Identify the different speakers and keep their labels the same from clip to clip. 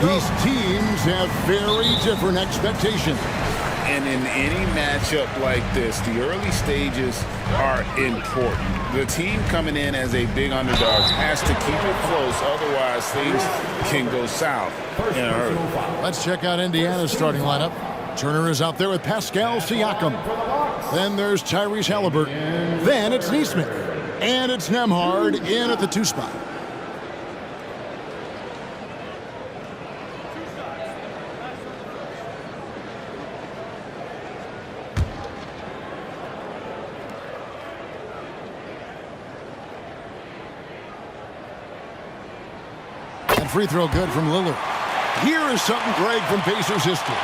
Speaker 1: These teams have very different expectations.
Speaker 2: And in any matchup like this, the early stages are important. The team coming in as a big underdog has to keep it close, otherwise things can go south in a hurry.
Speaker 1: Let's check out Indiana's starting lineup. Turner is out there with Pascal Siakam. Then there's Tyrese Halliburton. Then it's Neesmith. And it's Nembhard in at the 2 spot. Free throw good from Lillard. Here is something, Greg, from Pacers history.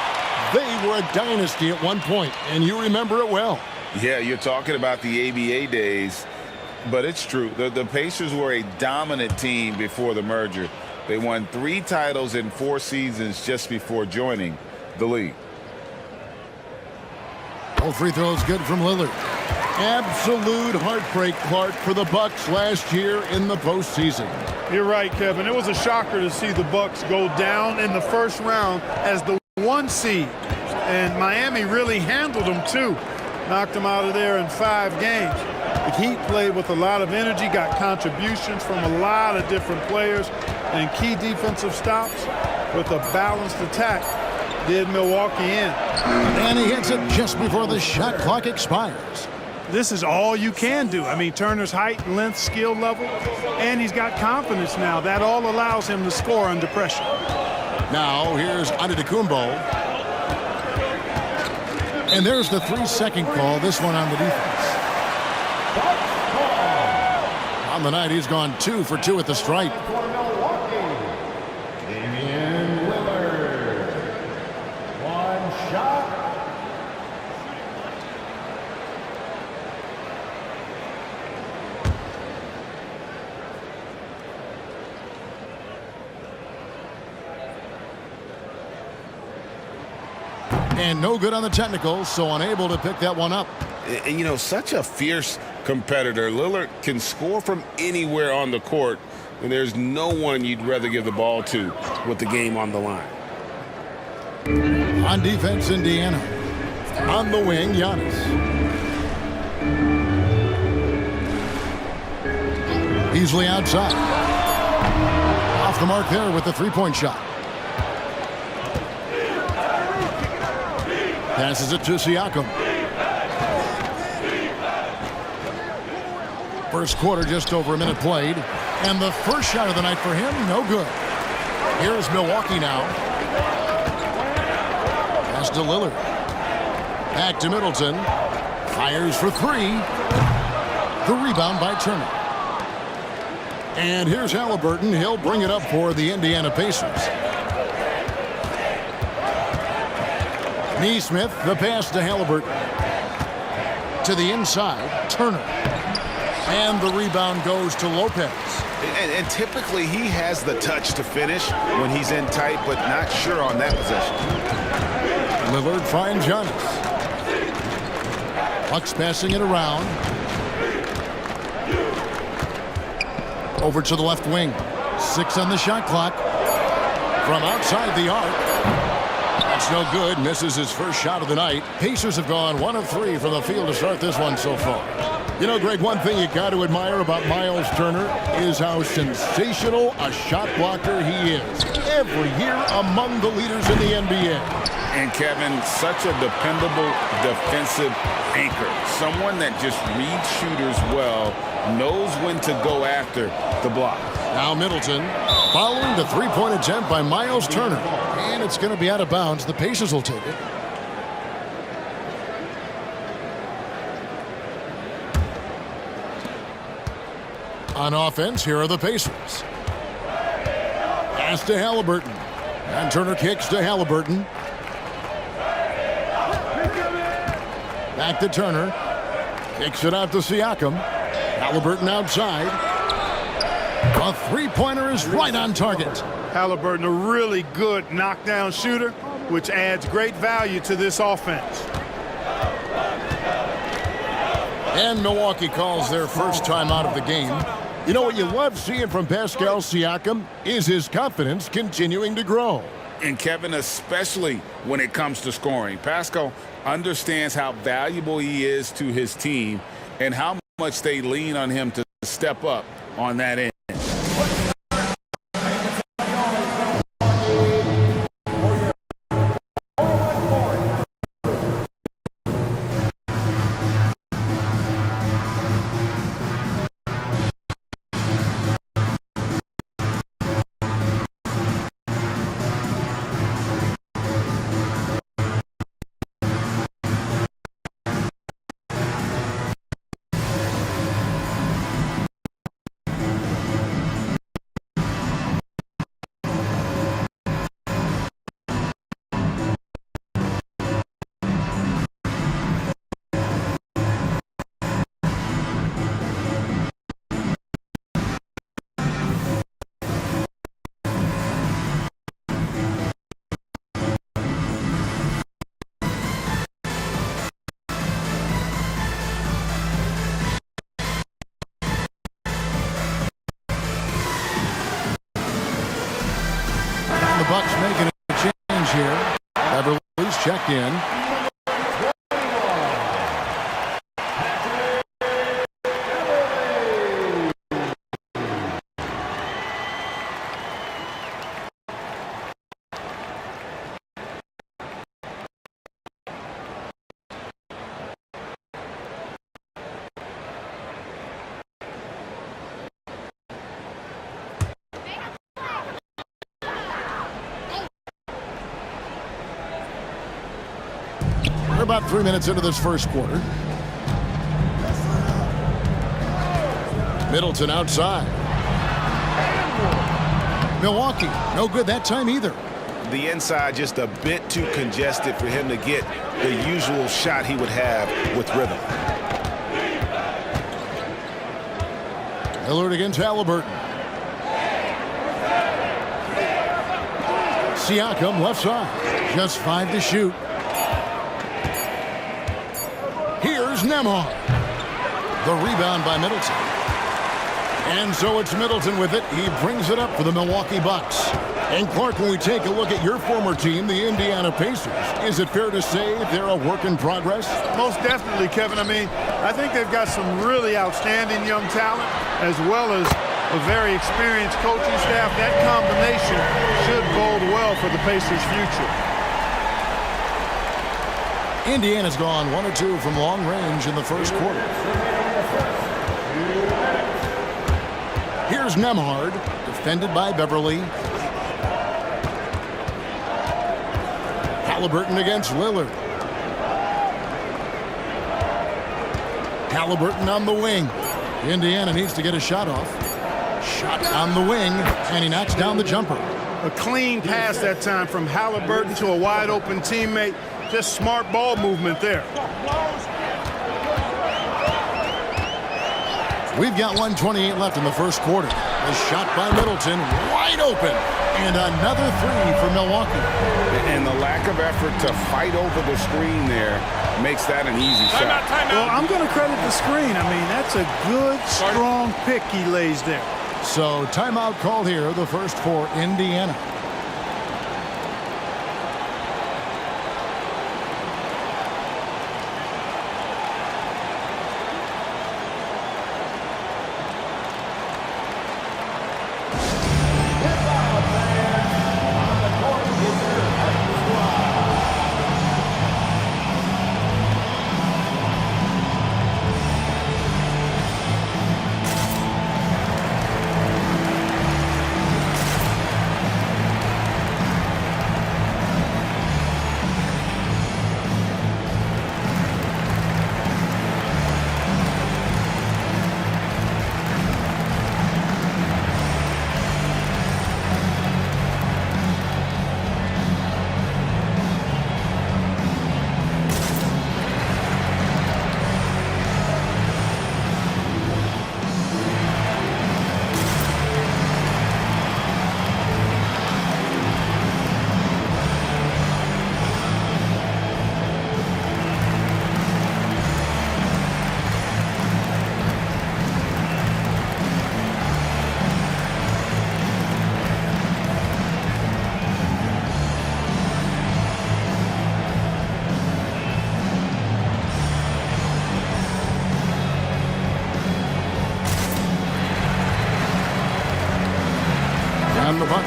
Speaker 1: They were a dynasty at one point, and you remember it well.
Speaker 2: Yeah, you're talking about the ABA days, but it's true. The Pacers were a dominant team before the merger. They won 3 titles in 4 seasons just before joining the league.
Speaker 1: All free throws good from Lillard. Absolute heartbreak, Clark, for the Bucks last year in the postseason.
Speaker 3: You're right, Kevin. It was a shocker to see the Bucks go down in the first round as the 1 seed. And Miami really handled them, too. Knocked them out of there in 5 games. The Heat played with a lot of energy, got contributions from a lot of different players, and key defensive stops with a balanced attack did Milwaukee in.
Speaker 1: And he hits it just before the shot clock expires.
Speaker 3: This is all you can do. I mean, Turner's height and length, skill level, and he's got confidence now. That all allows him to score under pressure.
Speaker 1: Now, here's Antetokounmpo. And there's the 3-second call, this one on the defense. On the night, he's gone 2 for 2 at the stripe. And no good on the technical, so unable to pick that one up.
Speaker 2: And, you know, such a fierce competitor. Lillard can score from anywhere on the court, and there's no one you'd rather give the ball to with the game on the line.
Speaker 1: On defense, Indiana. On the wing, Giannis. Easily outside. Off the mark there with the 3-point shot. Passes it to Siakam. First quarter, just over a minute played. And the first shot of the night for him, no good. Here's Milwaukee now. Pass to Lillard. Back to Middleton. Fires for 3. The rebound by Turner. And here's Halliburton. He'll bring it up for the Indiana Pacers. Neesmith, the pass to Halliburton. To the inside, Turner. And the rebound goes to Lopez.
Speaker 2: And typically he has the touch to finish when he's in tight, but not sure on that possession.
Speaker 1: Lillard finds Giannis. Bucks passing it around. Over to the left wing. 6 on the shot clock. From outside the arc. That's no good. Misses his first shot of the night. Pacers have gone 1 of 3 from the field to start this one so far. You know, Greg, one thing you got to admire about Miles Turner is how sensational a shot blocker he is. Every year among the leaders in the NBA.
Speaker 2: And Kevin, such a dependable defensive anchor. Someone that just reads shooters well, knows when to go after the block.
Speaker 1: Now Middleton following the 3-point attempt by Miles Turner. And it's going to be out of bounds. The Pacers will take it. On offense, here are the Pacers. Pass to Halliburton. And Turner kicks to Halliburton. Back to Turner. Kicks it out to Siakam. Halliburton outside. A 3-pointer is right on target.
Speaker 3: Halliburton, a really good knockdown shooter, which adds great value to this offense.
Speaker 1: And Milwaukee calls their first time out of the game. You know what you love seeing from Pascal Siakam is his confidence continuing to grow.
Speaker 2: And Kevin, especially when it comes to scoring. Pascal understands how valuable he is to his team and how much they lean on him to step up on that end.
Speaker 1: The Bucks making a change here. Beverly's checked in. We're about 3 minutes into this first quarter. Middleton outside. Milwaukee, no good that time either.
Speaker 2: The inside just a bit too congested for him to get the usual shot he would have with rhythm.
Speaker 1: Lillard against Halliburton. Siakam left side. Just 5 to shoot. Here's Nembhard. The rebound by Middleton. And so it's Middleton with it. He brings it up for the Milwaukee Bucks. And Clark, when we take a look at your former team, the Indiana Pacers, is it fair to say they're a work in progress?
Speaker 3: Most definitely, Kevin. I mean, I think they've got some really outstanding young talent as well as a very experienced coaching staff. That combination should bode well for the Pacers' future.
Speaker 1: Indiana's gone 1 or 2 from long range in the first quarter. Here's Nembhard, defended by Beverly. Halliburton against Lillard. Halliburton on the wing. Indiana needs to get a shot off. Shot on the wing, and he knocks down the jumper.
Speaker 3: A clean pass that time from Halliburton to a wide-open teammate. Just smart ball movement there.
Speaker 1: We've got 1:28 left in the first quarter. A shot by Middleton, wide open. And another 3 for Milwaukee.
Speaker 2: And the lack of effort to fight over the screen there makes that an easy shot.
Speaker 3: Well, I'm going to credit the screen. I mean, that's a good, strong pick he lays there.
Speaker 1: So timeout called here, the first for Indiana.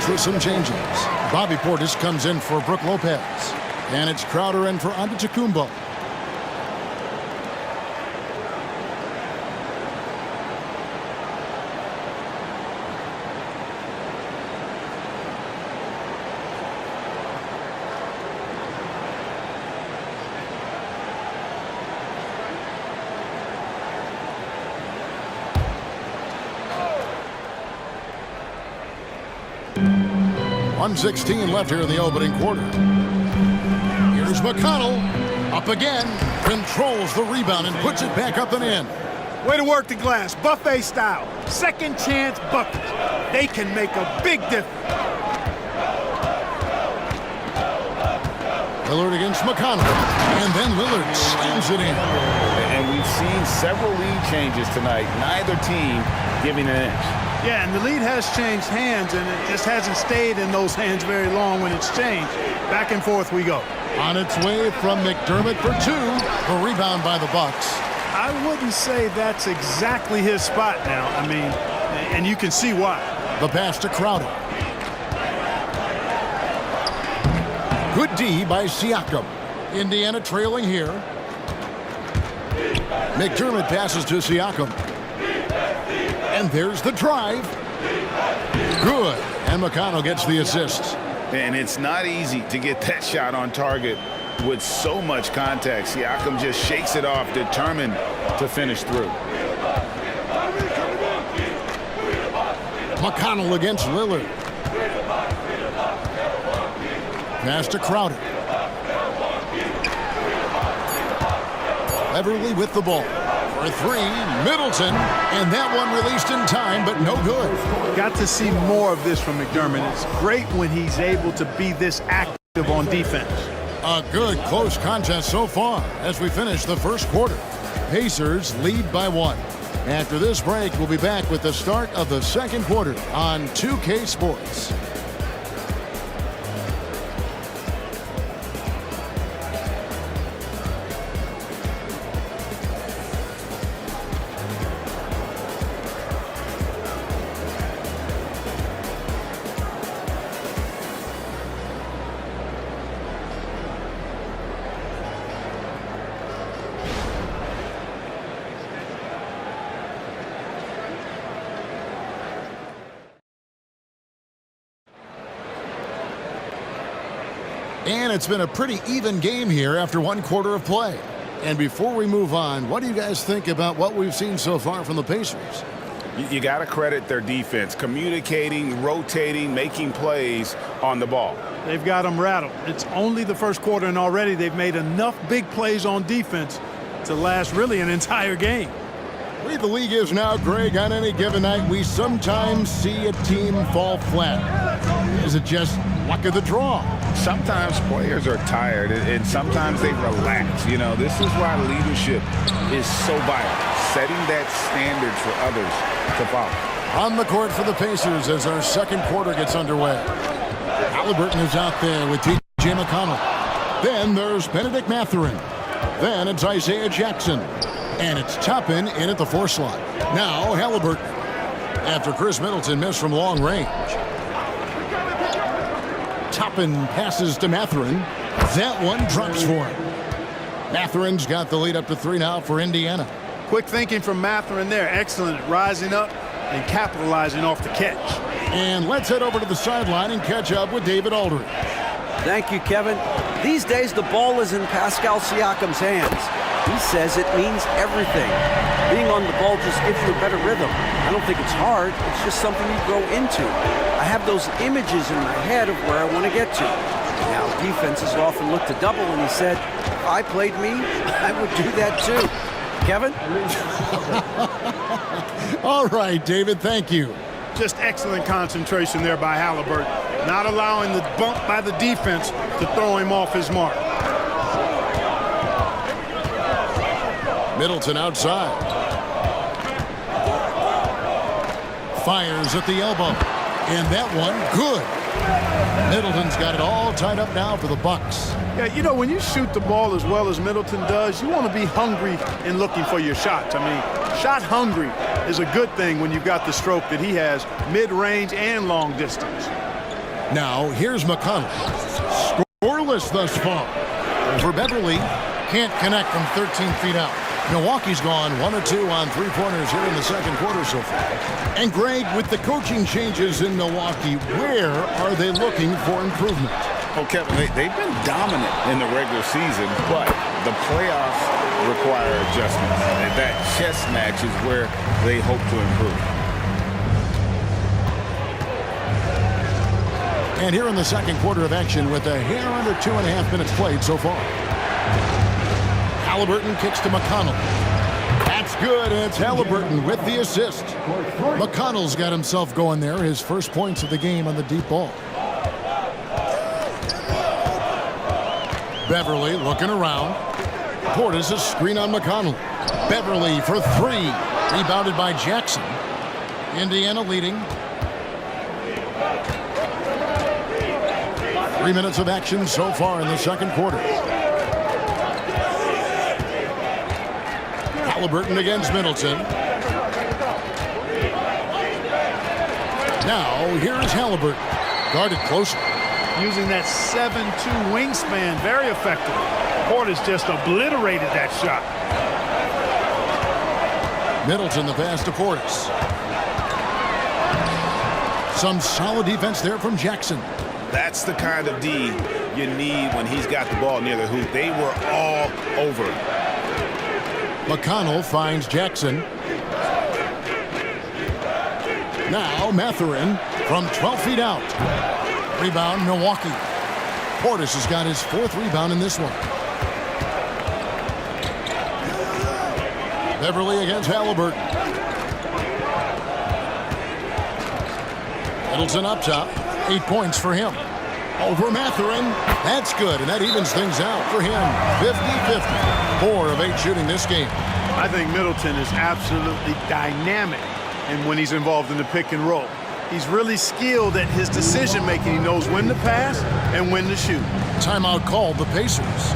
Speaker 1: with some changes. Bobby Portis comes in for Brook Lopez. And it's Crowder in for Antetokounmpo. .116 left here in the opening quarter. Here's McConnell. Up again. Controls the rebound and puts it back up and in.
Speaker 3: Way to work the glass. Buffet style. Second chance buckets. They can make a big difference.
Speaker 1: Lillard against McConnell. And then Lillard slams it in.
Speaker 2: And we've seen several lead changes tonight. Neither team giving an inch.
Speaker 3: Yeah, and the lead has changed hands, and it just hasn't stayed in those hands very long when it's changed. Back and forth we go.
Speaker 1: On its way from McDermott for two. A rebound by the Bucks.
Speaker 3: I wouldn't say that's exactly his spot now. I mean, and you can see why.
Speaker 1: The pass to Crowder. Good D by Siakam. Indiana trailing here. McDermott passes to Siakam. And there's the drive. Good. And McConnell gets the assist.
Speaker 2: And it's not easy to get that shot on target with so much contact. Siakam just shakes it off, determined to finish through.
Speaker 1: McConnell against Lillard. Pass to Crowder. Everly with the ball. For three, Middleton, and that one released in time, but no good.
Speaker 3: Got to see more of this from McDermott. It's great when he's able to be this active on defense.
Speaker 1: A good close contest so far as we finish the first quarter. Pacers lead by 1. After this break, we'll be back with the start of the second quarter on 2K Sports. And it's been a pretty even game here after one quarter of play. And before we move on, what do you guys think about what we've seen so far from the Pacers?
Speaker 2: You got to credit their defense, communicating, rotating, making plays on the ball.
Speaker 3: They've got them rattled. It's only the first quarter, and already they've made enough big plays on defense to last really an entire game.
Speaker 1: The way the league is now, Greg, on any given night, we sometimes see a team fall flat. Is it just luck of the draw?
Speaker 2: Sometimes players are tired, and sometimes they relax. You know, this is why leadership is so vital, setting that standard for others to follow.
Speaker 1: On the court for the Pacers as our second quarter gets underway. Halliburton is out there with T.J. McConnell. Then there's Benedict Mathurin. Then it's Isaiah Jackson. And it's Toppin in at the 4 slot. Now Halliburton. After Chris Middleton missed from long range. Toppin passes to Mathurin. That one drops for him. Mathurin's got the lead up to 3 now for Indiana.
Speaker 3: Quick thinking from Mathurin there. Excellent at rising up and capitalizing off the catch.
Speaker 1: And let's head over to the sideline and catch up with David Aldridge.
Speaker 4: Thank you, Kevin. These days, the ball is in Pascal Siakam's hands. He says it means everything. Being on the ball just gives you a better rhythm. I don't think it's hard. It's just something you grow into. I have those images in my head of where I want to get to. Now, defenses often look to double, and he said, if I played me, I would do that too. Kevin?
Speaker 1: All right, David, thank you.
Speaker 3: Just excellent concentration there by Halliburton. Not allowing the bump by the defense to throw him off his mark.
Speaker 1: Middleton outside. Fires at the elbow. And that one, good. Middleton's got it all tied up now for the Bucks.
Speaker 3: Yeah, you know, when you shoot the ball as well as Middleton does, you want to be hungry in looking for your shots. I mean, shot hungry is a good thing when you've got the stroke that he has, mid-range and long distance.
Speaker 1: Now, here's McConnell. Scoreless thus far. For Beverly, can't connect from 13 feet out. Milwaukee's gone 1 of 2 on three-pointers here in the second quarter so far. And Greg, with the coaching changes in Milwaukee, where are they looking for improvement?
Speaker 2: Well, Kevin, they've been dominant in the regular season, but the playoffs require adjustments. And that chess match is where they hope to improve.
Speaker 1: And here in the second quarter of action with a hair under 2.5 minutes played so far. Halliburton kicks to McConnell. That's good, and it's Halliburton with the assist. McConnell's got himself going there, his first points of the game on the deep ball. Beverly looking around. Portis' screen on McConnell. Beverly for three. Rebounded by Jackson. Indiana leading. 3 minutes of action so far in the second quarter. Halliburton against Middleton. Now, here's Halliburton. Guarded closer.
Speaker 3: Using that 7'2" wingspan, very effective. Portis just obliterated that shot.
Speaker 1: Middleton the pass to Portis. Some solid defense there from Jackson.
Speaker 2: That's the kind of D you need when he's got the ball near the hoop. They were all over him.
Speaker 1: McConnell finds Jackson. Now Mathurin from 12 feet out. Rebound Milwaukee. Portis has got his fourth rebound in this one. Beverly against Halliburton. Middleton up top. 8 points for him. Over Mathurin. That's good, and that evens things out for him. 50-50. 4 of 8 shooting this game.
Speaker 3: I think Middleton is absolutely dynamic, and when he's involved in the pick and roll. He's really skilled at his decision-making. He knows when to pass and when to shoot.
Speaker 1: Timeout called the Pacers.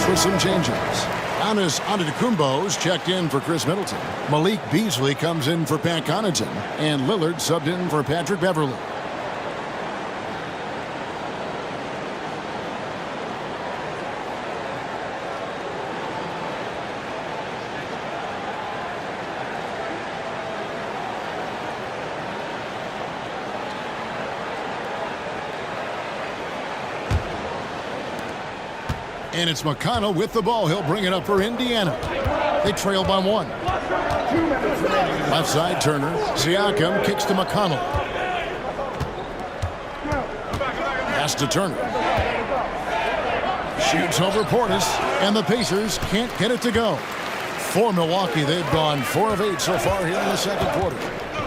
Speaker 1: With some changes. Giannis Antetokounmpo's checked in for Chris Middleton. Malik Beasley comes in for Pat Connaughton. And Lillard subbed in for Patrick Beverly. And it's McConnell with the ball. He'll bring it up for Indiana. They trail by 1. Left side, Turner. Siakam kicks to McConnell. Pass to Turner. Shoots over Portis. And the Pacers can't get it to go. For Milwaukee, they've gone 4 of 8 so far here in the second quarter.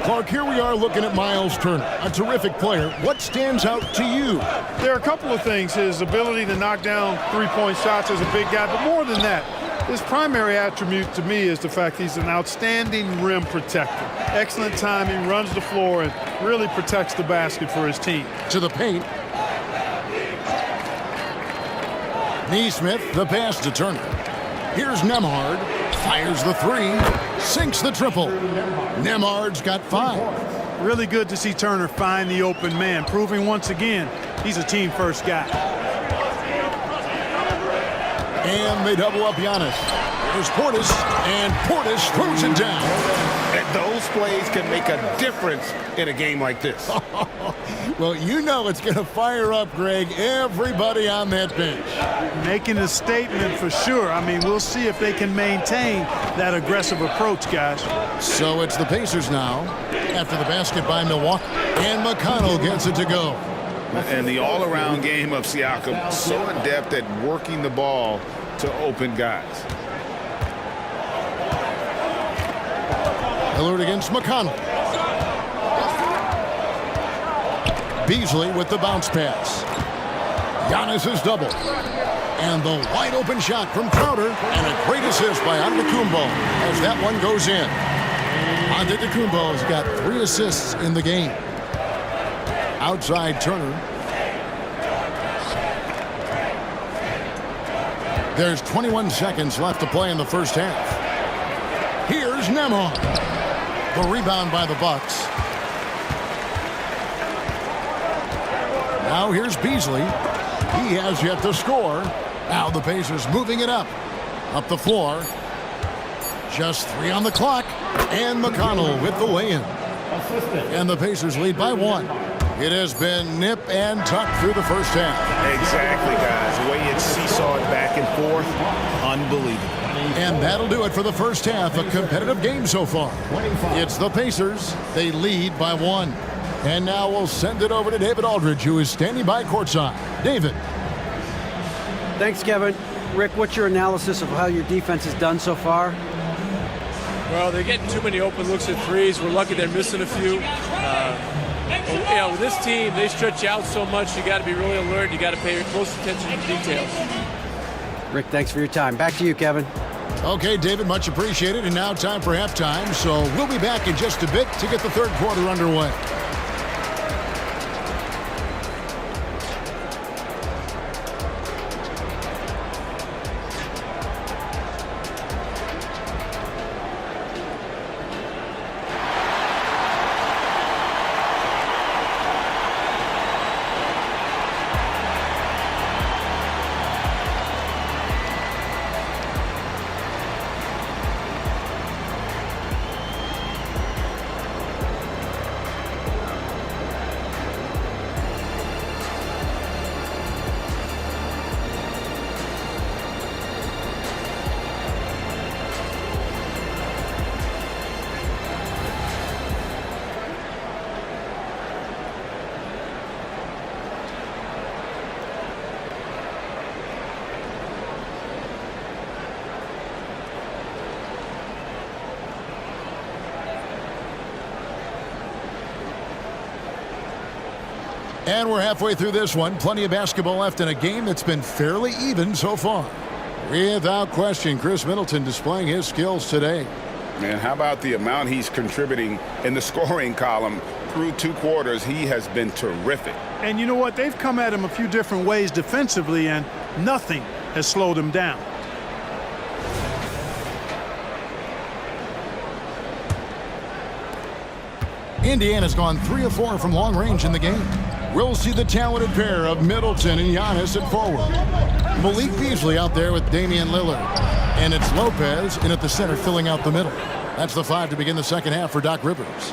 Speaker 1: Clark, here we are looking at Miles Turner, a terrific player. What stands out to you?
Speaker 3: There are a couple of things. His ability to knock down three-point shots as a big guy, but more than that, his primary attribute to me is the fact he's an outstanding rim protector. Excellent timing, runs the floor, and really protects the basket for his team.
Speaker 1: To the paint. Neesmith, the pass to Turner. Here's Nembhard Fires the three. Sinks the triple. Nemhard's got 5.
Speaker 3: Really good to see Turner find the open man, proving once again he's a team-first guy.
Speaker 1: And they double up Giannis. There's Portis, and Portis throws it down.
Speaker 2: And those plays can make a difference in a game like this.
Speaker 1: Well, you know it's going to fire up, Greg, everybody on that bench.
Speaker 3: Making a statement for sure. I mean, we'll see if they can maintain that aggressive approach, guys.
Speaker 1: So it's the Pacers now after the basket by Milwaukee. And McConnell gets it to go.
Speaker 2: And the all-around game of Siakam, so adept at working the ball to open guys.
Speaker 1: Lillard against McConnell. Beasley with the bounce pass. Giannis is double. And the wide open shot from Crowder. And a great assist by Antetokounmpo as that one goes in. Antetokounmpo's got 3 assists in the game. Outside Turner. There's 21 seconds left to play in the first half. Here's Nemhard. The rebound by the Bucks. Now here's Beasley. He has yet to score. Now the Pacers moving it up the floor. Just 3 on the clock. And McConnell with the lay-in. And the Pacers lead by 1. It has been nip and tuck through the first half.
Speaker 2: Exactly, guys. The way it's seesawed back and forth, unbelievable.
Speaker 1: And that'll do it for the first half. A competitive game so far. It's the Pacers. They lead by 1. And now we'll send it over to David Aldridge, who is standing by courtside. David.
Speaker 4: Thanks, Kevin. Rick, what's your analysis of how your defense has done so far?
Speaker 5: Well, they're getting too many open looks at threes. We're lucky they're missing a few. With this team, they stretch you out so much, you got to be really alert. You got to pay close attention to details.
Speaker 4: Rick, thanks for your time. Back to you, Kevin.
Speaker 1: Okay, David, much appreciated. And now time for halftime. So we'll be back in just a bit to get the third quarter underway. And we're halfway through this one. Plenty of basketball left in a game that's been fairly even so far. Without question, Chris Middleton displaying his skills today.
Speaker 2: Man, how about the amount he's contributing in the scoring column through 2 quarters? He has been terrific.
Speaker 3: And you know what? They've come at him a few different ways defensively, and nothing has slowed him down.
Speaker 1: Indiana's gone 3 of 4 from long range in the game. We'll see the talented pair of Middleton and Giannis at forward. Malik Beasley out there with Damian Lillard. And it's Lopez in at the center filling out the middle. That's the 5 to begin the second half for Doc Rivers.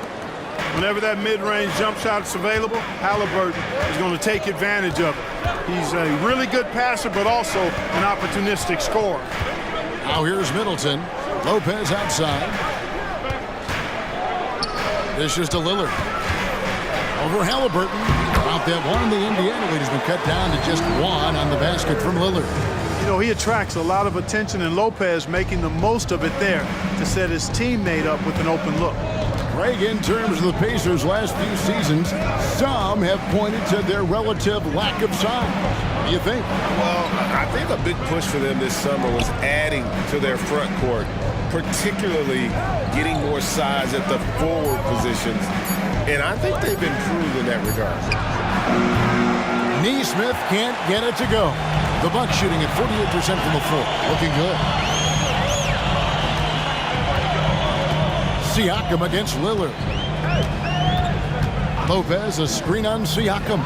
Speaker 3: Whenever that mid-range jump shot is available, Halliburton is going to take advantage of it. He's a really good passer, but also an opportunistic scorer.
Speaker 1: Now here's Middleton. Lopez outside. This is to Lillard. Over Halliburton. Out that one, the Indiana lead has been cut down to just 1 on the basket from Lillard.
Speaker 3: You know, he attracts a lot of attention, and Lopez making the most of it there to set his teammate up with an open look.
Speaker 1: Greg, in terms of the Pacers' last few seasons, some have pointed to their relative lack of size. What do you think?
Speaker 2: Well, I think a big push for them this summer was adding to their front court, particularly getting more size at the forward positions. And I think they've improved in that regard.
Speaker 1: Neesmith can't get it to go. The Bucks shooting at 48% from the floor. Looking good. Siakam against Lillard. Lopez, a screen on Siakam.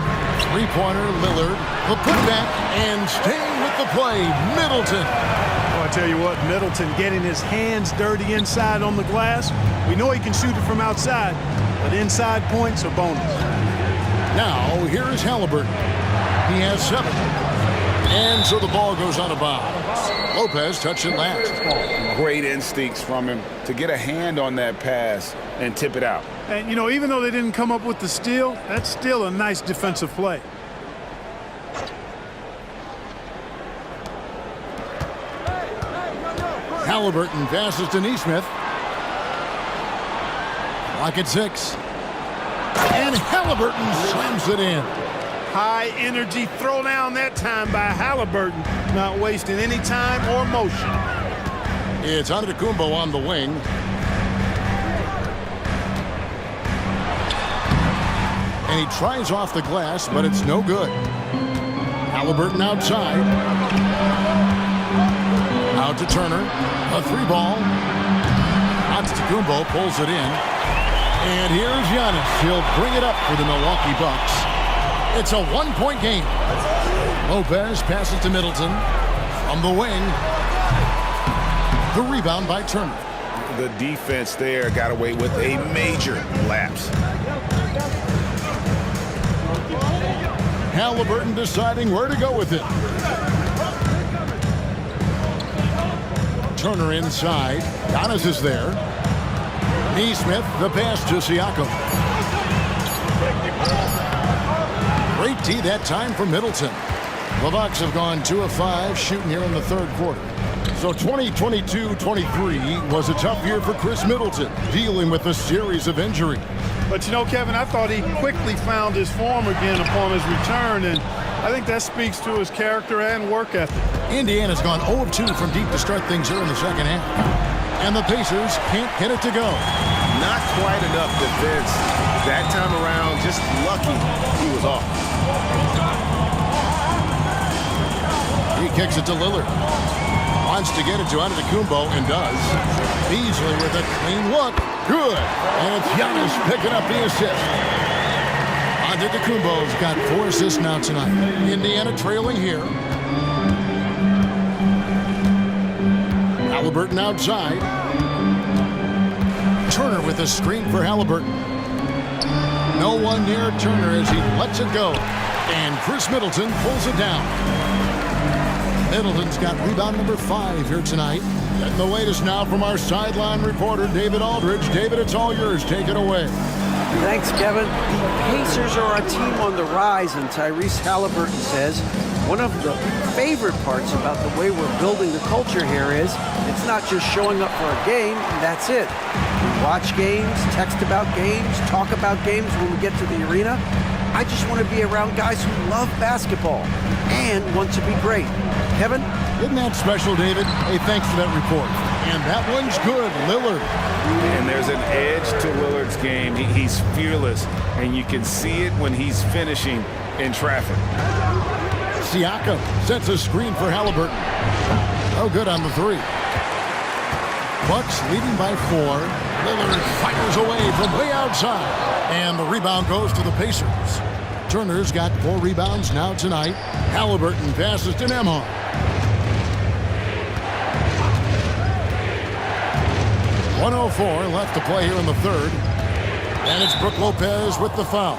Speaker 1: Three-pointer, Lillard. The putback, and staying with the play, Middleton.
Speaker 3: Well, I tell you what, Middleton getting his hands dirty inside on the glass. We know he can shoot it from outside, but inside points are bonus.
Speaker 1: Now, here is Halliburton. He has 7. And so the ball goes out of bounds. Lopez touched it last.
Speaker 2: Great instincts from him to get a hand on that pass and tip it out.
Speaker 3: And, you know, even though they didn't come up with the steal, that's still a nice defensive play.
Speaker 1: Halliburton passes to Neesmith. Clock at 6. And Halliburton slams it in.
Speaker 3: High energy throw down that time by Halliburton, not wasting any time or motion.
Speaker 1: It's Antetokounmpo on the wing. And he tries off the glass, but it's no good. Halliburton outside. Out to Turner. A 3-ball. Antetokounmpo pulls it in. And here's Giannis. He'll bring it up for the Milwaukee Bucks. It's a 1-point game. Lopez passes to Middleton. From the wing. The rebound by Turner.
Speaker 2: The defense there got away with a major lapse.
Speaker 1: Halliburton deciding where to go with it. Turner inside. Giannis is there. Neesmith, the pass to Siakam. Great D that time for Middleton. The Bucks have gone 2 of 5 shooting here in the third quarter. So 2022-23 was a tough year for Chris Middleton, dealing with a series of injuries.
Speaker 3: But you know, Kevin, I thought he quickly found his form again upon his return, and I think that speaks to his character and work ethic.
Speaker 1: Indiana's gone 0 of 2 from deep to start things here in the second half. And the Pacers can't get it to go.
Speaker 2: Not quite enough defense that time around. Just lucky he was off.
Speaker 1: He kicks it to Lillard. Wants to get it to Antetokounmpo and does. Beasley with a clean look. Good. And it's Giannis picking up the assist. Antetokounmpo's got 4 assists now tonight. Indiana trailing here. Halliburton outside. Turner with a screen for Halliburton. No one near Turner as he lets it go. And Chris Middleton pulls it down. Middleton's got rebound number 5 here tonight. And the latest now from our sideline reporter, David Aldridge. David, it's all yours. Take it away.
Speaker 4: Thanks, Kevin. The Pacers are a team on the rise, and Tyrese Halliburton says one of the favorite parts about the way we're building the culture here is it's not just showing up for a game, and that's it. We watch games, text about games, talk about games when we get to the arena. I just want to be around guys who love basketball and want to be great. Kevin?
Speaker 1: Isn't that special, David? Hey, thanks for that report. And that one's good, Lillard.
Speaker 2: And there's an edge to Lillard's game. He's fearless, and you can see it when he's finishing in traffic.
Speaker 1: Siakam sets a screen for Halliburton. No good on the 3. Bucks leading by 4. Lillard fires away from way outside. And the rebound goes to the Pacers. Turner's got 4 rebounds now tonight. Halliburton passes to Nembhard. .104 left to play here in the third. And it's Brook Lopez with the foul.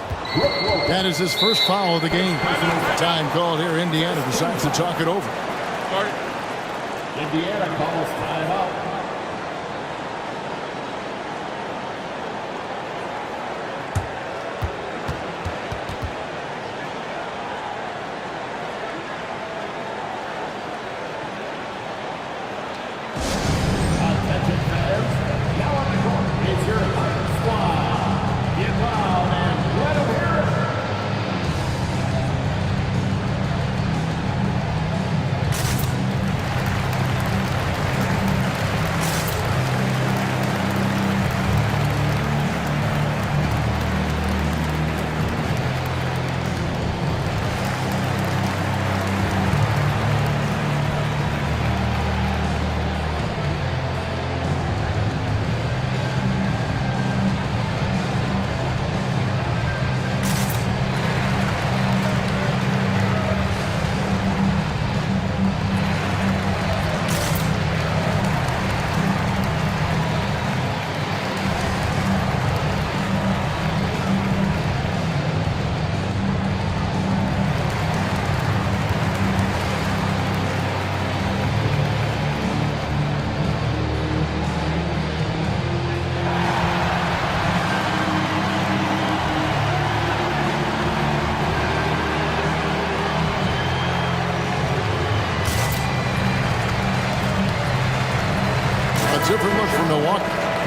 Speaker 1: That is his first foul of the game. Time called here. Indiana decides to talk it over.
Speaker 6: Indiana calls timeout.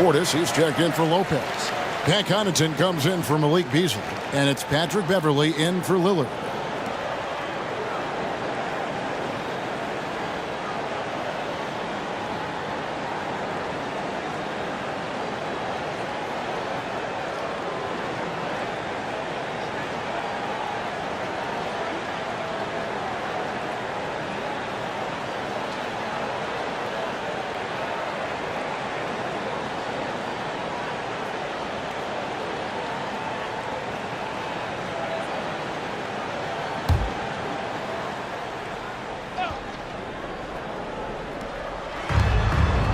Speaker 1: Portis. He's checked in for Lopez. Pat Connaughton comes in for Malik Beasley. And it's Patrick Beverley in for Lillard.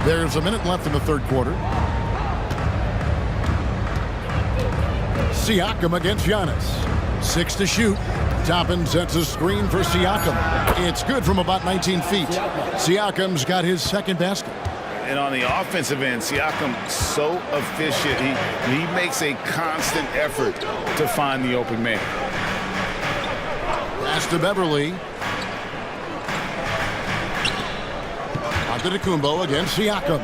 Speaker 1: There's a minute left in the third quarter. Siakam against Giannis. 6 to shoot. Toppin sets a screen for Siakam. It's good from about 19 feet. Siakam's got his second basket.
Speaker 2: And on the offensive end, Siakam so efficient. He makes a constant effort to find the open man.
Speaker 1: Pass to Beverley. Antetokounmpo against Siakam.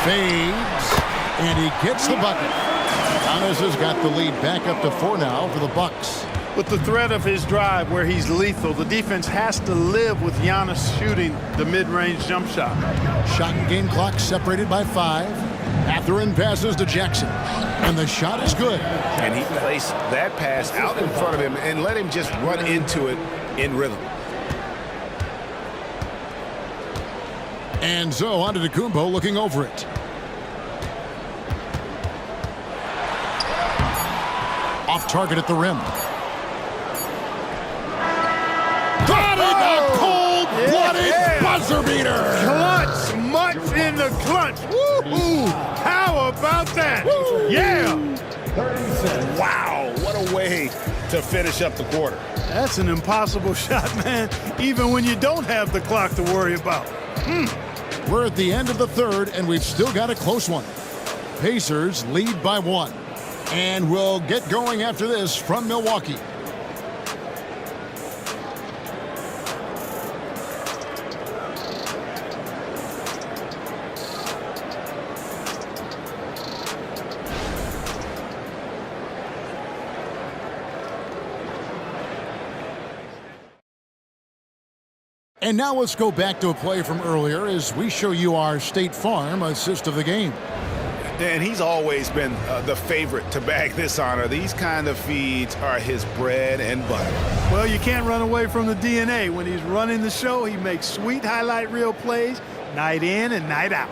Speaker 1: Fades, and he gets the bucket. Giannis has got the lead back up to 4 now for the Bucks.
Speaker 3: With the threat of his drive where he's lethal, the defense has to live with Giannis shooting the mid-range jump shot.
Speaker 1: Shot and game clock separated by 5. Mathurin passes to Jackson, and the shot is good.
Speaker 2: And he placed that pass out in front of him and let him just run into it in rhythm.
Speaker 1: And so Antetokounmpo looking over it. Off target at the rim. Got it! A cold-blooded buzzer beater!
Speaker 3: Clutch! Much in the clutch! Woo-hoo! How about that? Woo. Yeah!
Speaker 2: Wow, what a way to finish up the quarter.
Speaker 3: That's an impossible shot, man, even when you don't have the clock to worry about.
Speaker 1: We're at the end of the third, and we've still got a close one. Pacers lead by 1. And we'll get going after this from Milwaukee. And now let's go back to a play from earlier as we show you our State Farm assist of the game.
Speaker 2: And he's always been the favorite to bag this honor. These kind of feeds are his bread and butter.
Speaker 3: Well, you can't run away from the DNA. When he's running the show, he makes sweet highlight reel plays night in and night out.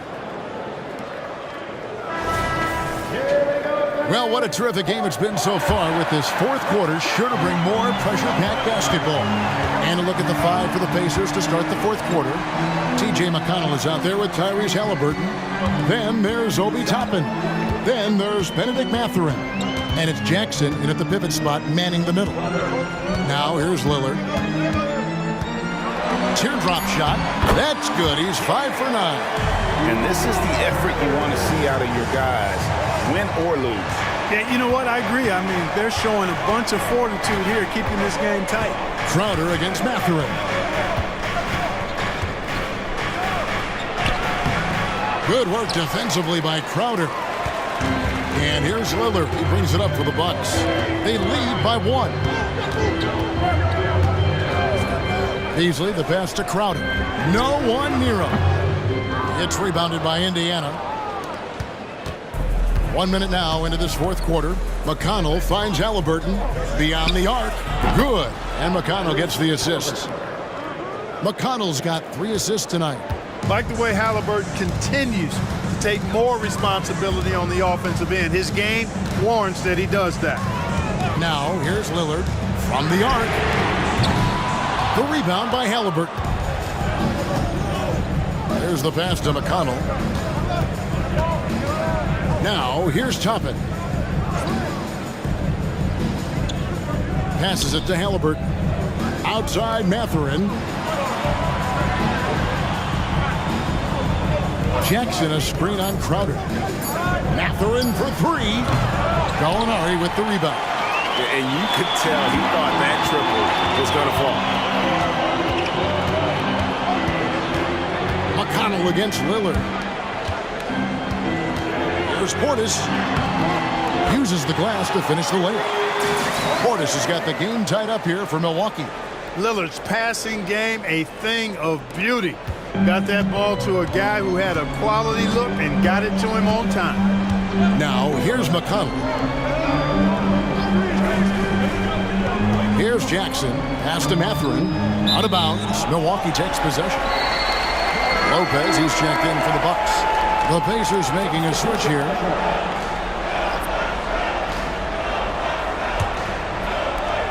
Speaker 1: Well, what a terrific game it's been so far, with this fourth quarter sure to bring more pressure-packed basketball. And a look at the 5 for the Pacers to start the fourth quarter. T.J. McConnell is out there with Tyrese Halliburton. Then there's Obi Toppin. Then there's Benedict Mathurin. And it's Jackson in at the pivot spot, manning the middle. Now here's Lillard. Teardrop shot. That's good. He's 5 for 9.
Speaker 2: And this is the effort you want to see out of your guys, win or lose.
Speaker 3: Yeah, you know what? I agree. I mean, they're showing a bunch of fortitude here, keeping this game tight.
Speaker 1: Crowder against Mathurin. Good work defensively by Crowder. And here's Lillard. He brings it up for the Bucks. They lead by 1. Beasley, the pass to Crowder. No one near him. It's rebounded by Indiana. 1 minute now into this fourth quarter. McConnell finds Halliburton beyond the arc. Good. And McConnell gets the assist. McConnell's got 3 assists tonight.
Speaker 3: Like the way Halliburton continues to take more responsibility on the offensive end. His game warrants that he does that.
Speaker 1: Now, here's Lillard from the arc. The rebound by Halliburton. There's the pass to McConnell. Now, here's Toppin. Passes it to Halliburton. Outside Mathurin. Jackson, a screen on Crowder. Mathurin for 3. Gallinari with the rebound.
Speaker 2: And you could tell he thought that triple was going to fall.
Speaker 1: McConnell against Lillard. Here's Portis. Uses the glass to finish the layup. Portis has got the game tied up here for Milwaukee.
Speaker 3: Lillard's passing game, a thing of beauty. Got that ball to a guy who had a quality look and got it to him on time.
Speaker 1: Now, here's McConnell. Here's Jackson. Pass to Mathurin. Out of bounds. Milwaukee takes possession. Lopez, he's checked in for the Bucks. The Pacers making a switch here.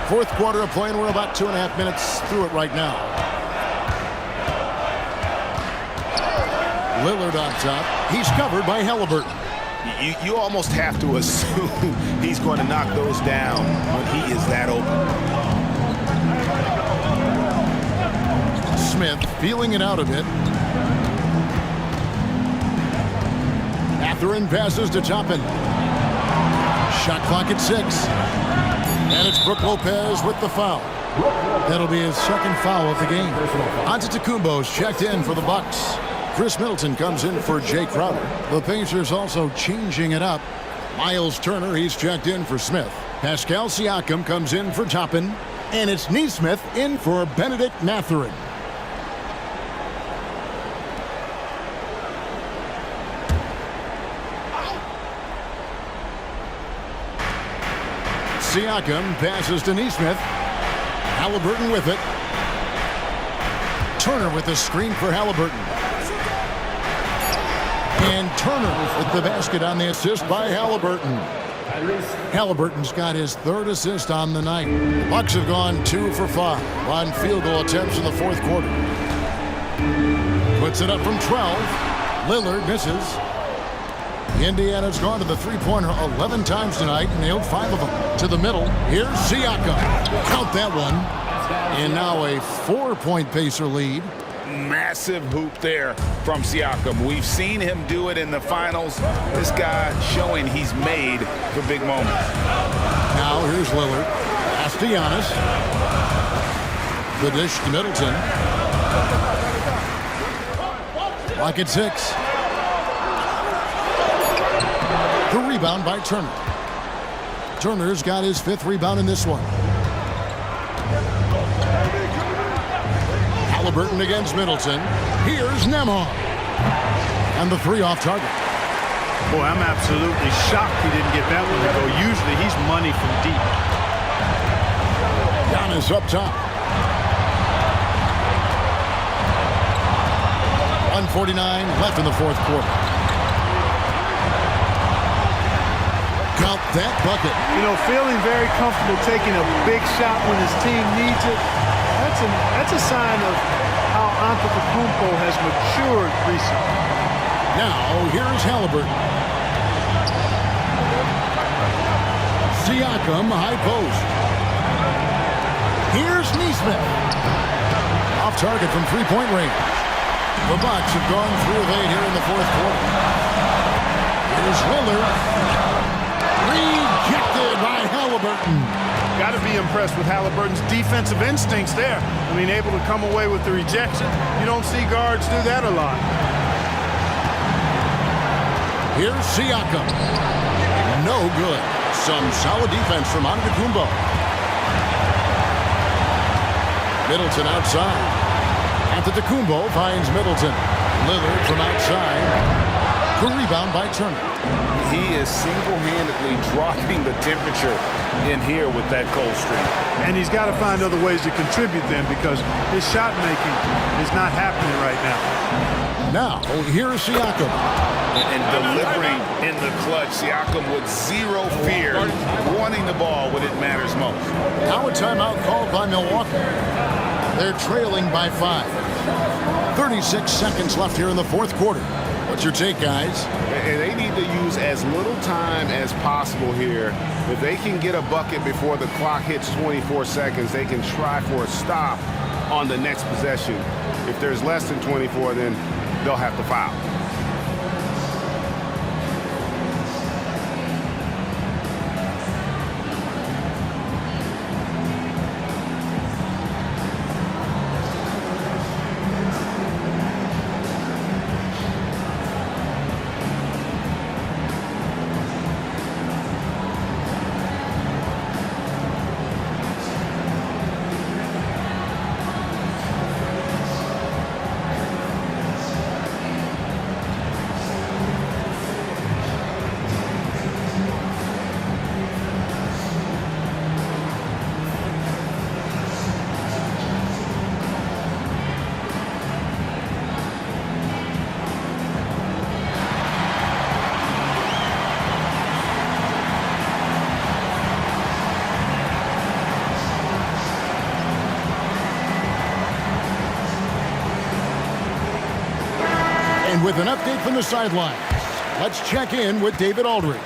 Speaker 1: Fourth quarter of play, and we're about 2.5 minutes through it right now. Lillard on top. He's covered by Halliburton.
Speaker 2: You almost have to assume he's going to knock those down when he is that open.
Speaker 1: Smith feeling it out a bit. Mathurin passes to Toppin. Shot clock at 6. And it's Brook Lopez with the foul. That'll be his second foul of the game. Antetokounmpo's checked in for the Bucks. Chris Middleton comes in for Jay Crowder. The Pacers also changing it up. Miles Turner, he's checked in for Smith. Pascal Siakam comes in for Toppin. And it's Nesmith in for Benedict Mathurin. Siakam passes to Nesmith. Halliburton with it. Turner with the screen for Halliburton. And Turner with the basket on the assist by Halliburton. Halliburton's got his third assist on the night. The Bucks have gone 2 for 5 on field goal attempts in the fourth quarter. Puts it up from 12. Lillard misses. Indiana's gone to the three-pointer 11 times tonight and nailed 5 of them. To the middle. Here's Siakam. Count that one. And now a 4-point Pacer lead.
Speaker 2: Massive hoop there from Siakam. We've seen him do it in the finals. This guy showing he's made for big moments.
Speaker 1: Now here's Lillard. Pass to Giannis. The dish to Middleton. Clock at 6. The rebound by Turner. Turner's got his 5th rebound in this one. Halliburton against Middleton. Here's Nembhard. And the 3 off target.
Speaker 3: Boy, I'm absolutely shocked he didn't get that one to go. Usually he's money from deep.
Speaker 1: Giannis up top. 1:49 left in the fourth quarter. Count that bucket.
Speaker 3: You know, feeling very comfortable taking a big shot when his team needs it. That's a sign of how Antetokounmpo has matured recently.
Speaker 1: Now, here's Halliburton. Siakam, high post. Here's Nesmith. Off target from three-point range. The Bucks have gone 3 of 8 here in the fourth quarter. Here's Lillard. Rejected by Halliburton.
Speaker 3: Got to be impressed with Halliburton's defensive instincts there. I mean, able to come away with the rejection. You don't see guards do that a lot.
Speaker 1: Here's Siakam. No good. Some solid defense from Antetokounmpo. Middleton outside. Antetokounmpo finds Middleton. Lillard from outside. The rebound by Turner.
Speaker 2: He is single-handedly dropping the temperature in here with that cold streak.
Speaker 3: And he's got to find other ways to contribute then, because his shot making is not happening right now.
Speaker 1: Now, here's Siakam.
Speaker 2: And delivering in the clutch. Siakam with zero fear, wanting the ball when it matters most.
Speaker 1: Now a timeout called by Milwaukee. They're trailing by 5. 36 seconds left here in the fourth quarter. What's your take, guys?
Speaker 2: And they need to use as little time as possible here. If they can get a bucket before the clock hits 24 seconds, they can try for a stop on the next possession. If there's less than 24, then they'll have to foul.
Speaker 1: And with an update from the sidelines, let's check in with David Aldridge.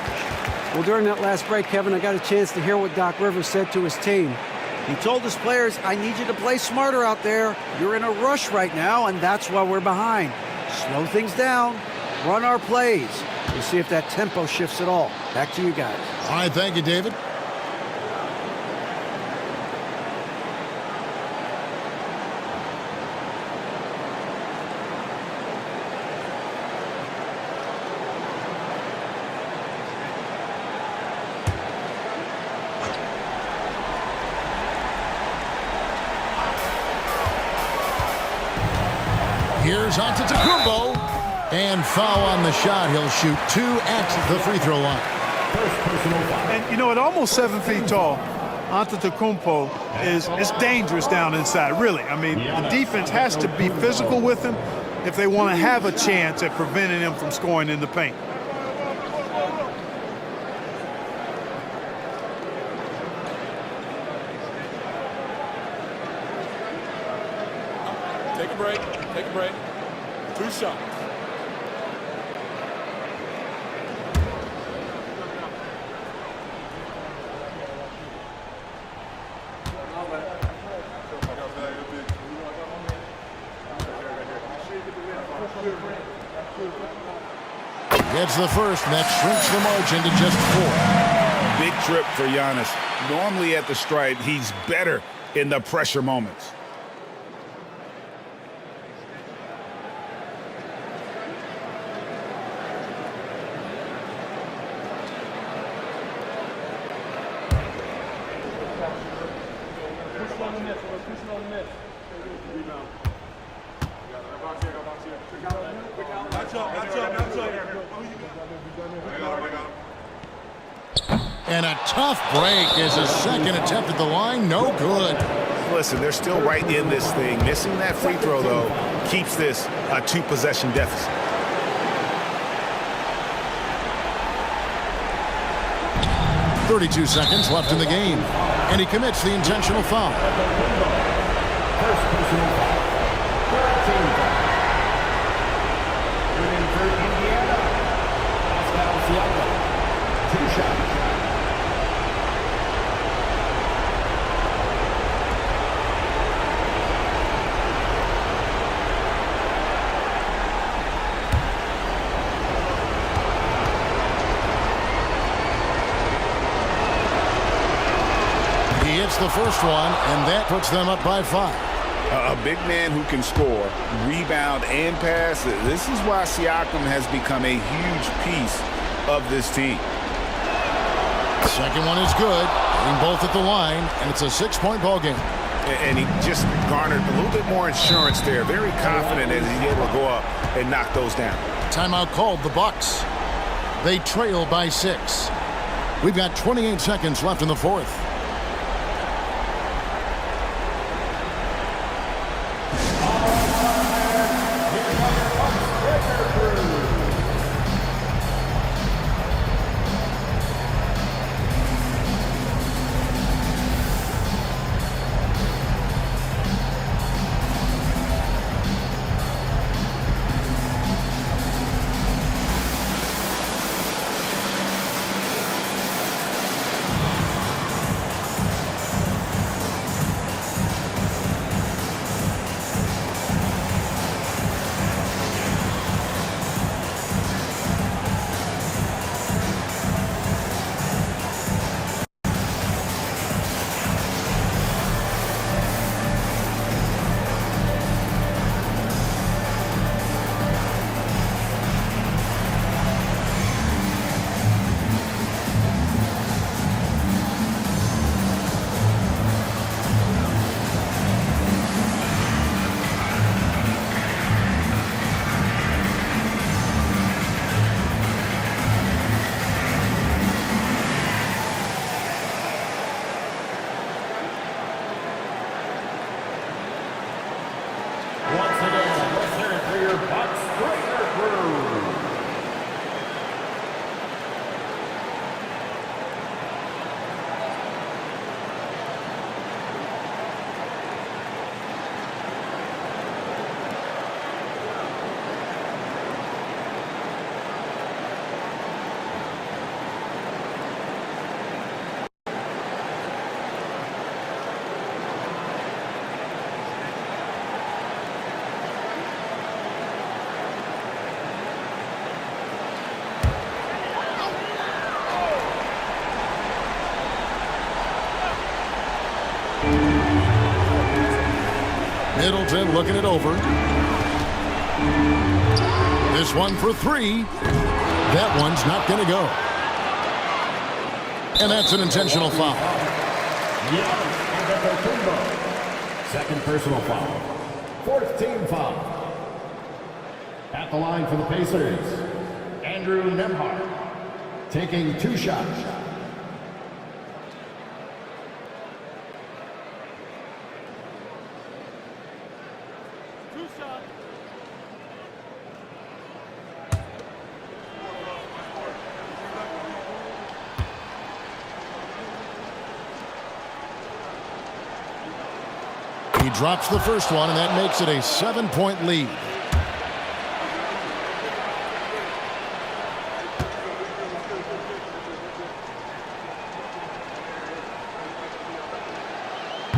Speaker 4: Well, during that last break, Kevin, I got a chance to hear what Doc Rivers said to his team. He told his players, I need you to play smarter out there. You're in a rush right now, and that's why we're behind. Slow things down, run our plays. We'll see if that tempo shifts at all. Back to you guys.
Speaker 1: All right, thank you, David. Here's Antetokounmpo, and foul on the shot. He'll shoot 2 at the free throw line.
Speaker 3: And, you know, at almost 7 feet tall, Antetokounmpo is dangerous down inside, really. I mean, the defense has to be physical with him if they want to have a chance at preventing him from scoring in the paint.
Speaker 5: Take a break. Take a break. 2 shots.
Speaker 1: Gets the first, and that shrinks the margin to just 4.
Speaker 2: Big trip for Giannis. Normally at the stripe, he's better in the pressure moments.
Speaker 1: And a tough break as a second attempt at the line. No good.
Speaker 2: Listen, they're still right in this thing. Missing that free throw, though, keeps this a 2-possession deficit.
Speaker 1: .32 seconds left in the game, and he commits the intentional foul.
Speaker 6: First personal foul. Team foul. Winning for Indiana. Pascal Siakam. 2 shots.
Speaker 1: He hits the first one, and that puts them up by 5.
Speaker 2: A big man who can score, rebound, and pass. This is why Siakam has become a huge piece of this team.
Speaker 1: Second one is good. Hitting both at the line, and it's a 6-point ball game.
Speaker 2: And he just garnered a little bit more insurance there. Very confident as he's able to go up and knock those down.
Speaker 1: Timeout called the Bucks. They trail by 6. We've got 28 seconds left in the fourth. Middleton looking it over. This one for three. That one's not going to go. And that's an intentional foul.
Speaker 6: Second personal foul. Fourth team foul. At the line for the Pacers, Andrew Nembhard, taking 2 shots.
Speaker 1: He drops the first one, and that makes it a 7-point lead.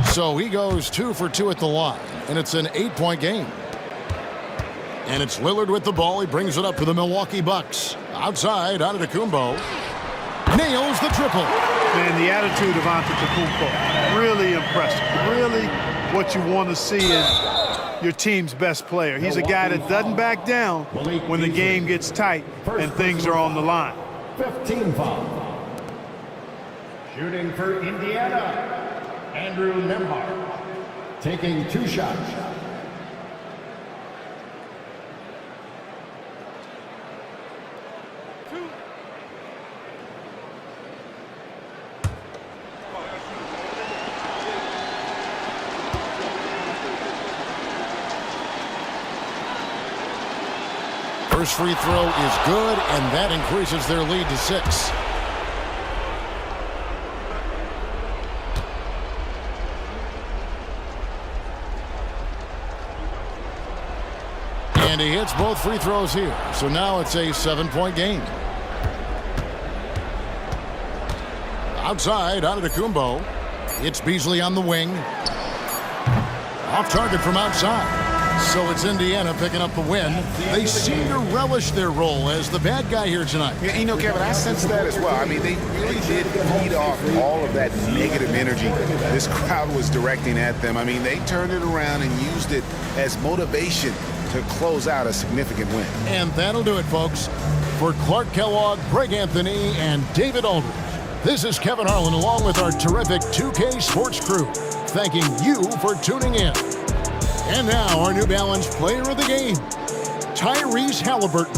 Speaker 1: So he goes 2 for 2 at the line, and it's an 8-point game. And it's Lillard with the ball. He brings it up to the Milwaukee Bucks. Outside, Antetokounmpo nails the triple.
Speaker 3: Man, the attitude of Antetokounmpo, really impressive. Really what you want to see in your team's best player. He's a guy that doesn't back down when the game gets tight and things are on the line.
Speaker 6: 15 foul. Shooting for Indiana, Andrew Nembhard, taking 2 shots.
Speaker 1: First free throw is good, and that increases their lead to 6. And he hits both free throws here. So now it's a 7-point game. Outside, Antetokounmpo. It's Beasley on the wing. Off target from outside. So it's Indiana picking up the win. They seem to relish their role as the bad guy here tonight.
Speaker 2: Yeah, you know, Kevin, I sense that as well. I mean, they really did feed off all of that negative energy this crowd was directing at them. I mean, they turned it around and used it as motivation to close out a significant win.
Speaker 1: And that'll do it, folks. For Clark Kellogg, Greg Anthony, and David Aldridge, this is Kevin Harlan along with our terrific 2K Sports crew, thanking you for tuning in. And now, our New Balance player of the game, Tyrese Halliburton.